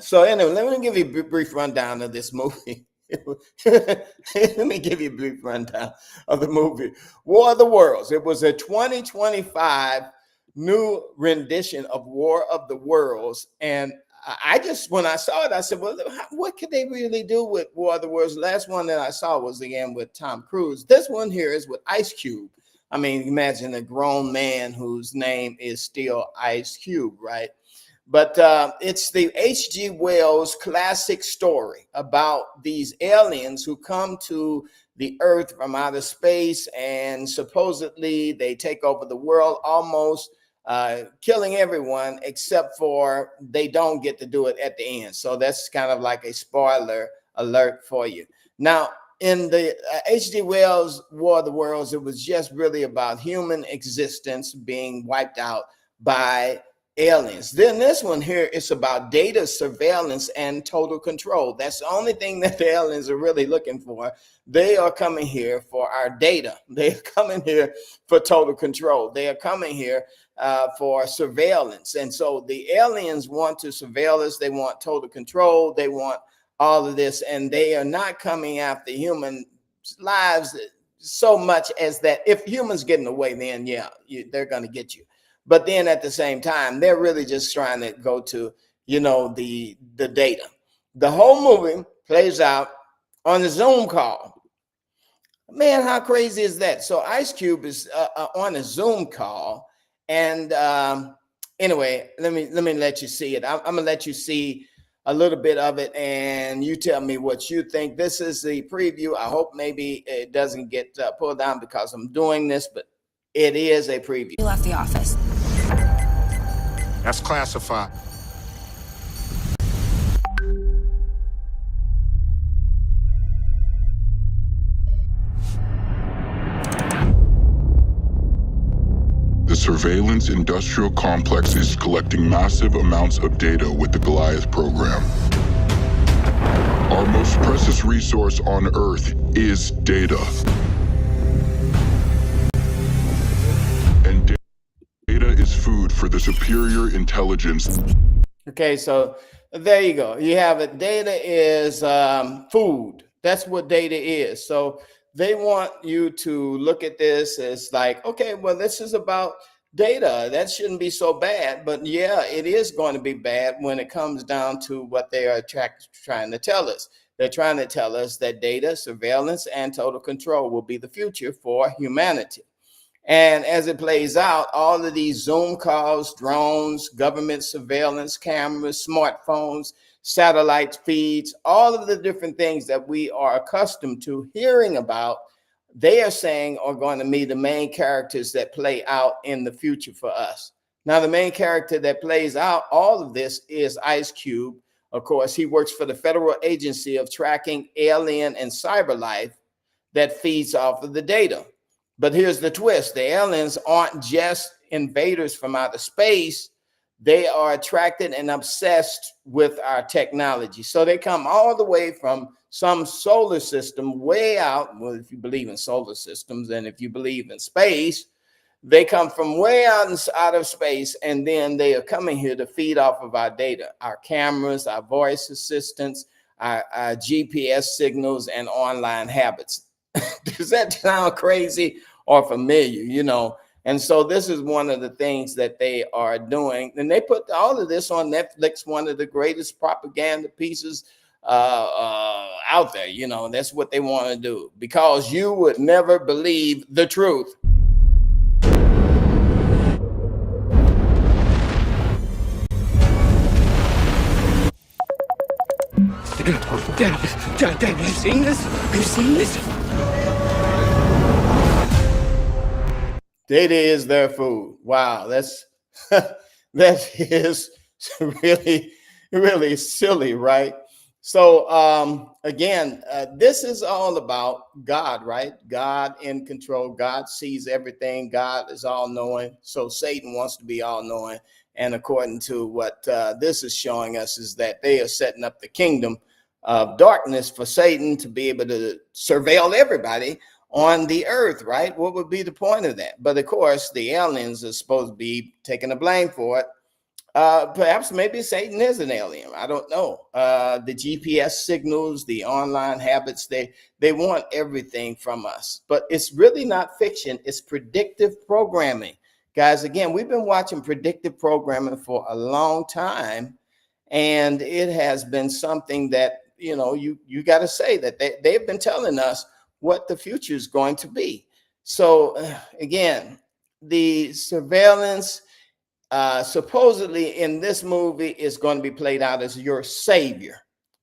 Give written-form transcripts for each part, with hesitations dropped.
So anyway, let me give you a brief rundown of this movie. Let me give you a brief rundown of the movie War of the Worlds. It was a 2025 new rendition of War of the Worlds. And I just, when I saw it, I said, well, what could they really do with War of the Worlds? The last one that I saw was again with Tom Cruise. This one here is with Ice Cube. I mean, imagine a grown man whose name is still Ice Cube, right? But it's the H.G. Wells classic story about these aliens who come to the Earth from outer space, and supposedly they take over the world, almost killing everyone, except for they don't get to do it at the end. So that's kind of like a spoiler alert for you. Now, in the H.G. Wells' War of the Worlds, it was just really about human existence being wiped out by aliens. Then this one here is about data surveillance and total control. That's the only thing that the aliens are really looking for. They are coming here for our data. They're coming here for total control. They are coming here for surveillance. And so the aliens want to surveil us. They want total control. They want all of this. And they are not coming after human lives so much as that if humans get in the way, then yeah, they're going to get you. But then at the same time, they're really just trying to go to, you know, the data. The whole movie plays out on a Zoom call. Man, how crazy is that? So Ice Cube is on a Zoom call. And anyway, let me let you see it. I'm going to let you see a little bit of it, and you tell me what you think. This is the preview. I hope maybe it doesn't get pulled down because I'm doing this, but it is a preview. You left the office. That's classified. The surveillance industrial complex is collecting massive amounts of data with the Goliath program. Our most precious resource on Earth is data. And data is food for the superior intelligence. Okay, so there you go. You have it. Data is food. That's what data is. So they want you to look at this as like, okay, well, this is about data. That shouldn't be so bad. But yeah, it is going to be bad when it comes down to what they are trying to tell us. They're trying to tell us that data, surveillance, and total control will be the future for humanity. And as it plays out, all of these Zoom calls, drones, government surveillance cameras, smartphones, satellite feeds, all of the different things that we are accustomed to hearing about, they are saying are going to be the main characters that play out in the future for us. Now, the main character that plays out all of this is Ice Cube. Of course, he works for the Federal Agency of Tracking Alien and Cyber Life that feeds off of the data. But here's the twist. The aliens aren't just invaders from outer space. They are attracted and obsessed with our technology. So they come all the way from some solar system way out. Well, if you believe in solar systems and if you believe in space, they come from way out of space, and then they are coming here to feed off of our data, our cameras, our voice assistants, our GPS signals, and online habits. Does that sound crazy or familiar? You know, and so this is one of the things that they are doing. And they put all of this on Netflix, one of the greatest propaganda pieces out there. You know, that's what they want to do because you would never believe the truth. Dad, have you seen this? Have you seen this? Data is their food. Wow, that's that is really, really silly, right? So again, this is all about God, right? God in control. God sees everything. God is all-knowing. So Satan wants to be all-knowing. And according to what this is showing us is that they are setting up the kingdom of darkness for Satan to be able to surveil everybody on the earth, right? What would be the point of that? But of course, the aliens are supposed to be taking the blame for it. Perhaps maybe Satan is an alien. I don't know. The GPS signals, the online habits, they want everything from us. But it's really not fiction. It's predictive programming. Guys, again, we've been watching predictive programming for a long time. And it has been something that, you got to say that they've been telling us what the future is going to be. So again, the surveillance supposedly in this movie is going to be played out as your savior,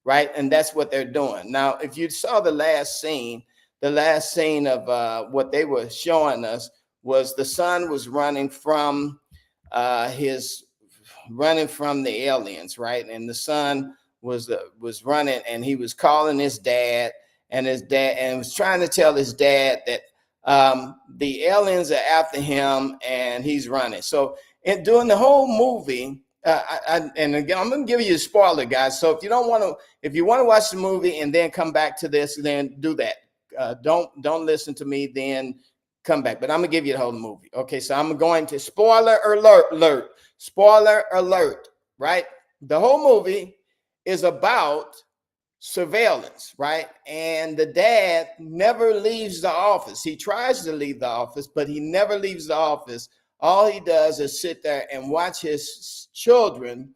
right? And that's what they're doing. Now, if you saw the last scene of what they were showing us was the son was running from the aliens, right? And the son was running, and he was calling his dad, and was trying to tell his dad that the aliens are after him, and he's running. So during the whole movie, and again, I'm going to give you a spoiler, guys. So if you want to watch the movie and then come back to this, then do that. Don't listen to me, then come back. But I'm going to give you the whole movie. Okay, so I'm going to spoiler alert, right? The whole movie is about surveillance, right? And the dad never leaves the office. He tries to leave the office, but he never leaves the office. All he does is sit there and watch his children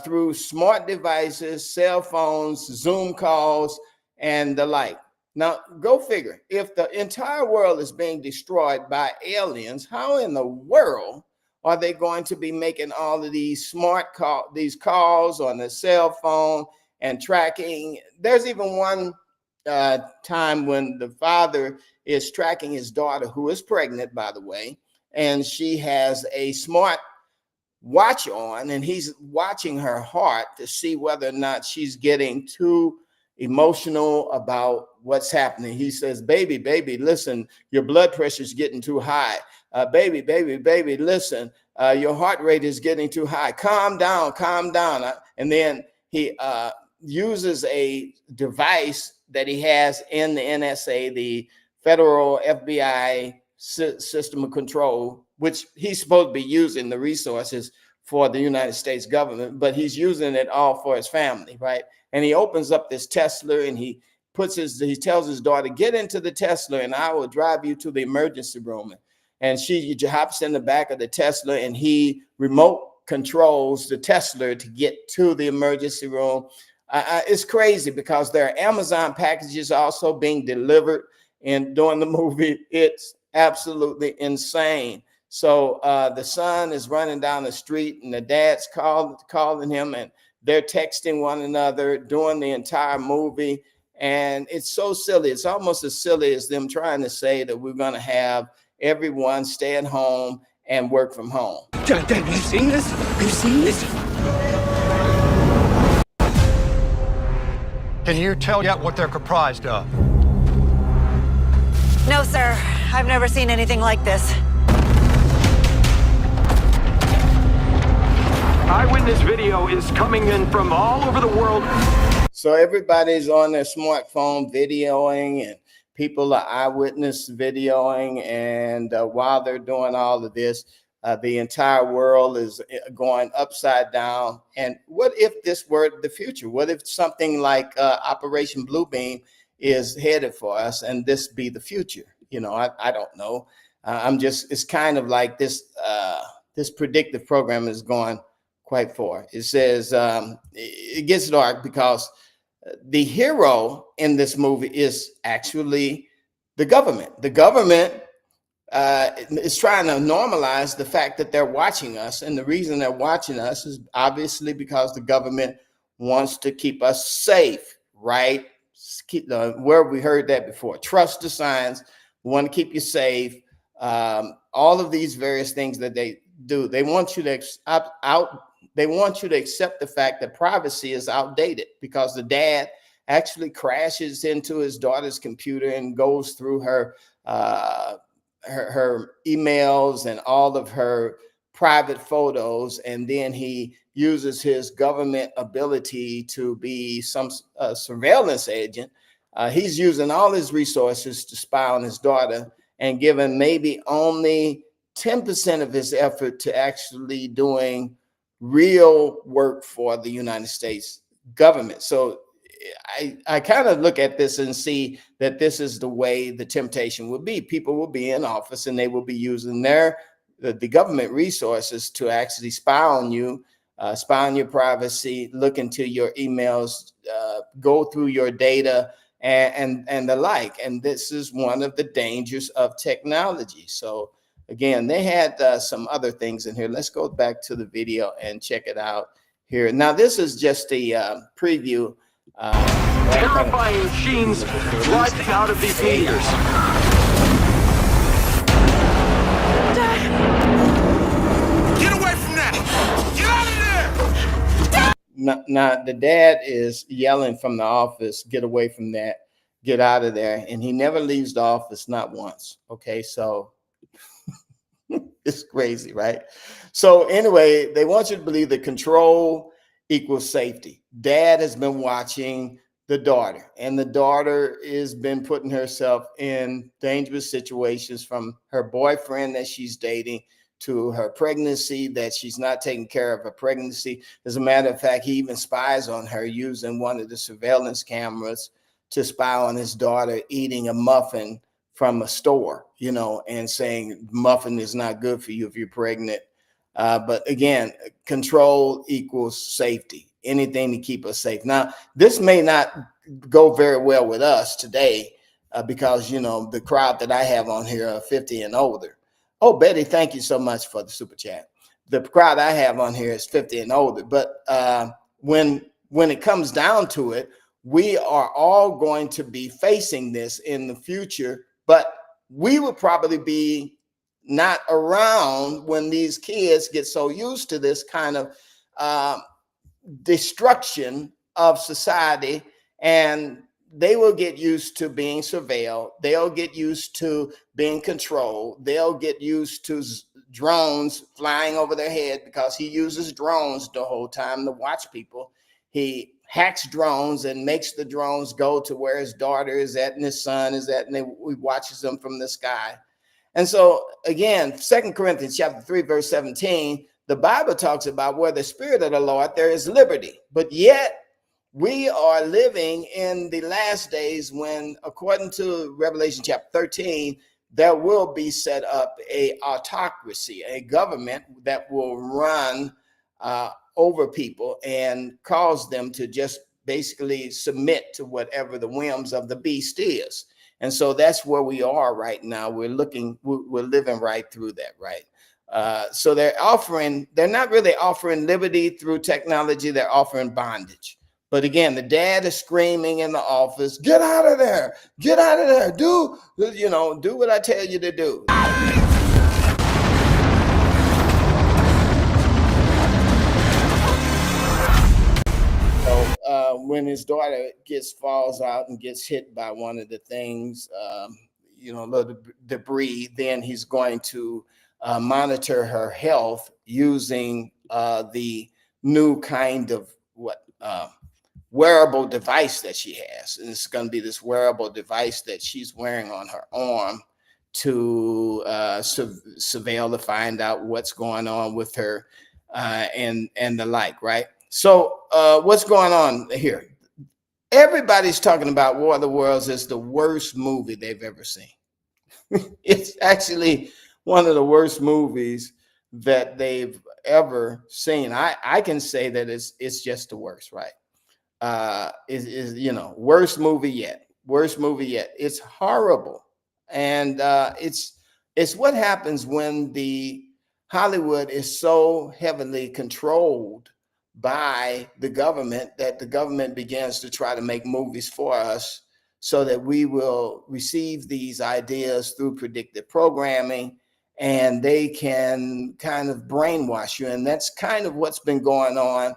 through smart devices, cell phones, Zoom calls, and the like. Now, go figure. If the entire world is being destroyed by aliens, how in the world are they going to be making all of these these calls on the cell phone and tracking? There's even one time when the father is tracking his daughter, who is pregnant, by the way, and she has a smart watch on, and he's watching her heart to see whether or not she's getting too emotional about what's happening. He says, baby, listen, your blood pressure is getting too high. Baby, listen, your heart rate is getting too high. Calm down. And then he uses a device that he has in the NSA, the federal FBI system of control, which he's supposed to be using the resources for the United States government, but he's using it all for his family, right? And he opens up this Tesla, and he tells his daughter, get into the Tesla and I will drive you to the emergency room. And she hops in the back of the Tesla, and he remote controls the Tesla to get to the emergency room. It's crazy because there are Amazon packages also being delivered and during the movie. It's absolutely insane. So the son is running down the street, and the dad's calling him, and they're texting one another during the entire movie. And it's so silly. It's almost as silly as them trying to say that we're going to have everyone stay at home and work from home. Dad, have you seen this? Have you seen this? Can you tell yet what they're comprised of? No, sir. I've never seen anything like this. Eyewitness video is coming in from all over the world. So everybody's on their smartphone videoing, and people are eyewitness videoing. And while they're doing all of this, the entire world is going upside down. And what if this were the future? What if something like Operation Bluebeam is headed for us, and this be the future? I don't know. It's kind of like this predictive program is going quite far. It says it gets dark because the hero in this movie is actually the government. The government is trying to normalize the fact that they're watching us. And the reason they're watching us is obviously because the government wants to keep us safe, right? Where we heard that before. Trust the science. We want to keep you safe. All of these various things that they do, they want you to they want you to accept the fact that privacy is outdated, because the dad actually crashes into his daughter's computer and goes through her emails and all of her private photos, and then he uses his government ability to be some surveillance agent. He's using all his resources to spy on his daughter, and given maybe only 10% of his effort to actually doing real work for the United States government. So I kind of look at this and see that this is the way the temptation will be. People will be in office and they will be using the government resources to actually spy on you, spy on your privacy, look into your emails, go through your data, and the like. And this is one of the dangers of technology. So again, they had some other things in here. Let's go back to the video and check it out here. Now, this is just a preview. Terrifying machines rising out of these meters. Get away from that! Get out of there! Now, the dad is yelling from the office, get away from that, get out of there. And he never leaves the office, not once. Okay, so it's crazy, right? So anyway, they want you to believe that control equals safety. Dad has been watching the daughter, and the daughter has been putting herself in dangerous situations, from her boyfriend that she's dating to her pregnancy, that she's not taking care of her pregnancy. As a matter of fact, he even spies on her using one of the surveillance cameras to spy on his daughter eating a muffin from a store, you know, and saying muffin is not good for you if you're pregnant. But again, control equals safety, anything to keep us safe. Now, this may not go very well with us today because, you know, the crowd that I have on here are 50 and older. Oh, Betty, thank you so much for the super chat. The crowd I have on here is 50 and older. But when it comes down to it, we are all going to be facing this in the future, but we will probably be not around when these kids get so used to this kind of destruction of society, and they will get used to being surveilled. They'll get used to being controlled. They'll get used to drones flying over their head, because he uses drones the whole time to watch people. He hacks drones and makes the drones go to where his daughter is at and his son is at, and he watches them from the sky. And so again, 2 Corinthians chapter 3, verse 17, the Bible talks about where the Spirit of the Lord, there is liberty. But yet we are living in the last days when, according to Revelation chapter 13, there will be set up a autocracy, a government that will run over people and cause them to just basically submit to whatever the whims of the beast is. And so that's where we are right now. We're living right through that, right? So they're not really offering liberty through technology. They're offering bondage. But again, the dad is screaming in the office, get out of there, get out of there. Do what I tell you to do. So when his daughter falls out and gets hit by one of the things, little debris, then he's going to monitor her health using the new kind of wearable device that she has. And it's going to be this wearable device that she's wearing on her arm to surveil, to find out what's going on with her and the like, right? So what's going on here? Everybody's talking about War of the Worlds as the worst movie they've ever seen. It's actually one of the worst movies that they've ever seen. I can say that it's just the worst, right? Worst movie yet. It's horrible. And it's what happens when the Hollywood is so heavily controlled by the government that the government begins to try to make movies for us so that we will receive these ideas through predictive programming, and they can kind of brainwash you. And that's kind of what's been going on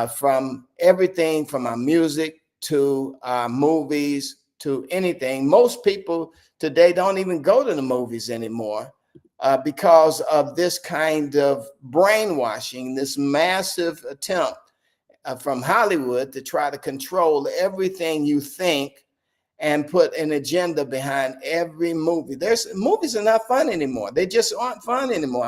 from everything from our music to our movies to anything. Most people today don't even go to the movies anymore because of this kind of brainwashing, this massive attempt from Hollywood to try to control everything you think and put an agenda behind every movie. Movies are not fun anymore. They just aren't fun anymore.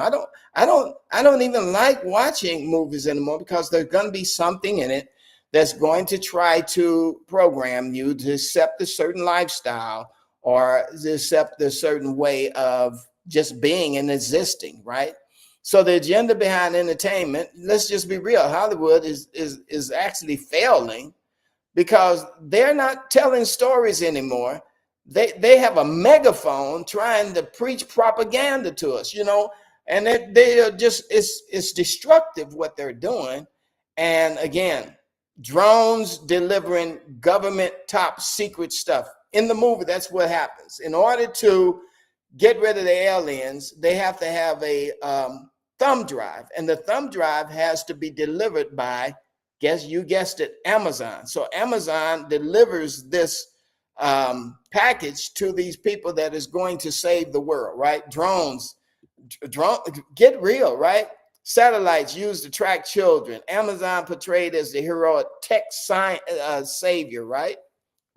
I don't even like watching movies anymore because there's going to be something in it that's going to try to program you to accept a certain lifestyle or to accept a certain way of just being and existing, right? So the agenda behind entertainment, let's just be real, Hollywood is actually failing because they're not telling stories anymore. They have a megaphone trying to preach propaganda to us, and they are just, it's destructive what they're doing. And again, drones delivering government top secret stuff. In the movie, that's what happens. In order to get rid of the aliens, they have to have a thumb drive, and the thumb drive has to be delivered by, you guessed it, Amazon. So Amazon delivers this package to these people that is going to save the world, right? Drones, get real, right? Satellites used to track children. Amazon portrayed as the heroic tech savior, right?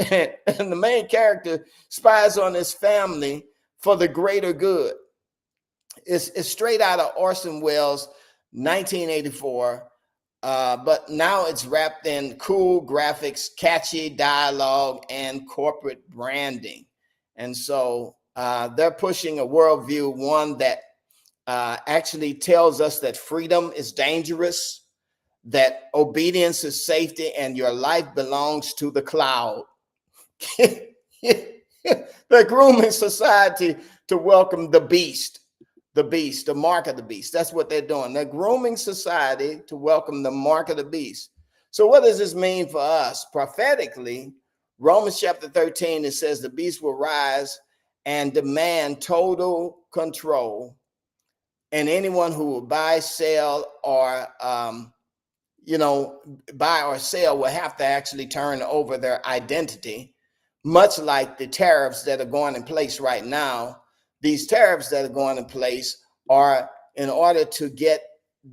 And the main character spies on his family for the greater good. It's straight out of Orson Welles' 1984, but now it's wrapped in cool graphics, catchy dialogue, and corporate branding. And so they're pushing a worldview, one that actually tells us that freedom is dangerous, that obedience is safety, and your life belongs to the cloud. They're grooming society to welcome the beast, the mark of the beast. That's what they're doing. They're grooming society to welcome the mark of the beast. So what does this mean for us? Prophetically, Romans chapter 13, it says the beast will rise and demand total control. And anyone who will buy, sell, or buy or sell will have to actually turn over their identity, much like the tariffs that are going in place right now. These tariffs that are going in place are in order to get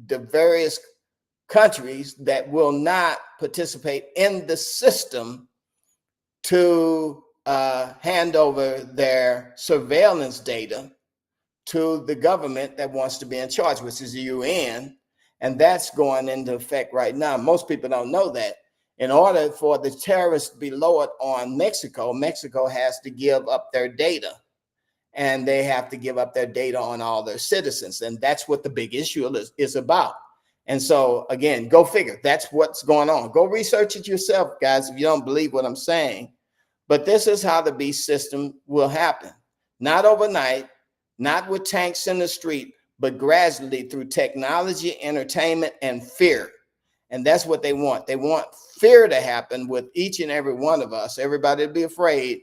the various countries that will not participate in the system to hand over their surveillance data to the government that wants to be in charge, which is the UN. And that's going into effect right now. Most people don't know that. In order for the terrorists to be lowered on Mexico, Mexico has to give up their data. And they have to give up their data on all their citizens. And that's what the big issue is about. And so, again, go figure. That's what's going on. Go research it yourself, guys, if you don't believe what I'm saying. But this is how the beast system will happen. Not overnight, not with tanks in the street, but gradually through technology, entertainment, and fear. And that's what they want. They want fear to happen with each and every one of us. Everybody will be afraid.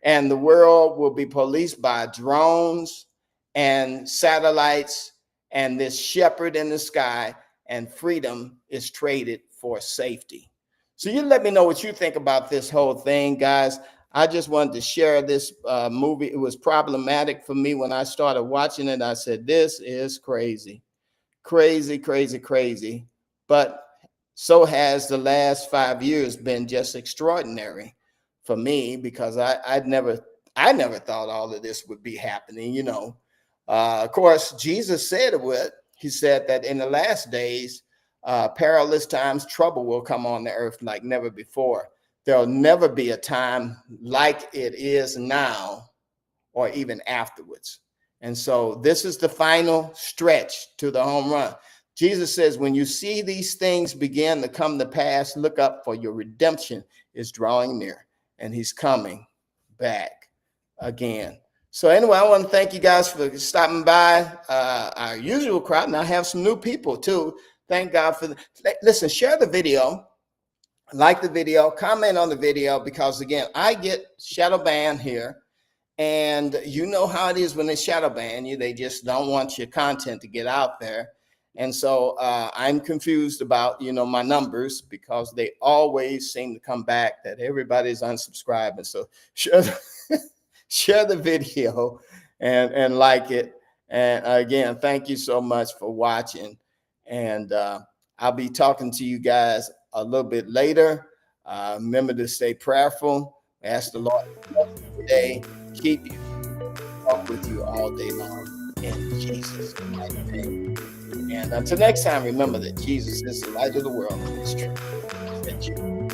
And the world will be policed by drones and satellites and this shepherd in the sky. And freedom is traded for safety. So you let me know what you think about this whole thing, guys. I just wanted to share this movie. It was problematic for me when I started watching it. I said, this is crazy, crazy, crazy, crazy. But so has the last 5 years been just extraordinary for me, because I never thought all of this would be happening. Of course, Jesus said it would. He said that in the last days, perilous times, trouble will come on the earth like never before. There'll never be a time like it is now or even afterwards. And so this is the final stretch to the home run. Jesus says, when you see these things begin to come to pass, look up, for your redemption is drawing near, and he's coming back again. So anyway, I want to thank you guys for stopping by our usual crowd. And I have some new people too. Thank God for listen, share the video, like the video, comment on the video, because again, I get shadow banned here. And you know how it is when they shadow ban you, they just don't want your content to get out there. And so I'm confused about, my numbers, because they always seem to come back that everybody's unsubscribing. So share the video and like it. And again, thank you so much for watching. And I'll be talking to you guys a little bit later. Remember to stay prayerful. Ask the Lord to bless you today, keep you, walk with you all day long in Jesus' mighty name. And until next time, remember that Jesus is the light of the world and it's true.